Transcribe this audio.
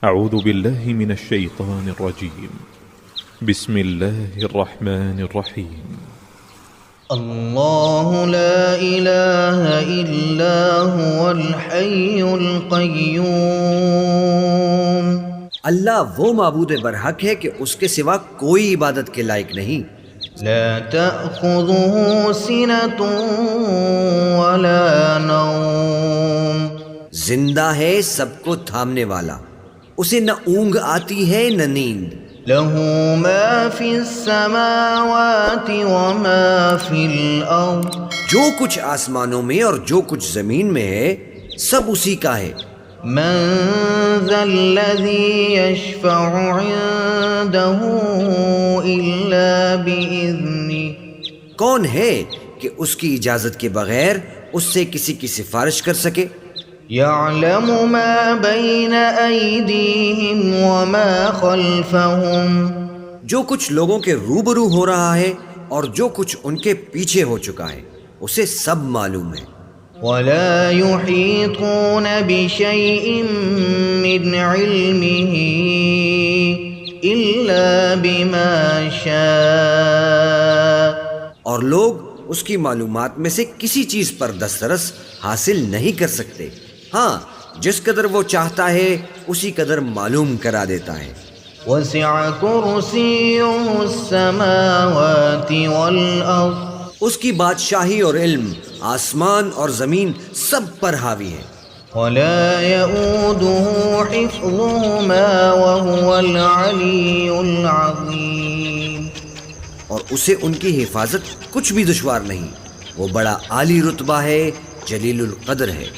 أعوذ بالله من الشيطان الرجيم. بسم الله الرحمن الرحيم. الله لا إله إلا هو الحي القيوم. اللہ وہ معبود برحق ہے کہ اس کے سوا کوئی عبادت کے لائق نہیں. لا تأخذه سنة ولا نوم. زندہ ہے سب کو تھامنے والا، اسے نہ اونگ آتی ہے نہ نیند. له ما في السماوات وما في الأرض. جو کچھ آسمانوں میں اور جو کچھ زمین میں ہے سب اسی کا ہے. من ذا الذي يشفع عنده إلا بإذنه. کون ہے کہ اس کی اجازت کے بغیر اس سے کسی کی سفارش کر سکے؟ يعلم ما بين أيديهم وما خلفهم. جو کچھ لوگوں کے روبرو ہو رہا ہے اور جو کچھ ان کے پیچھے ہو چکا ہے اسے سب معلوم ہے. ولا يحيطون بشيء من علمه إلا بما شاء. اور لوگ اس کی معلومات میں سے کسی چیز پر دسترس حاصل نہیں کر سکتے، ہاں جس قدر وہ چاہتا ہے اسی قدر معلوم کرا دیتا ہے. وسع كرسيه السماوات والأرض. اس کی بادشاہی اور علم آسمان اور زمین سب پر حاوی ہے. ولا يؤوده حفظهما وهو العلي العظيم. اور اسے ان کی حفاظت کچھ بھی دشوار نہیں، وہ بڑا عالی رتبہ ہے، جلیل القدر ہے.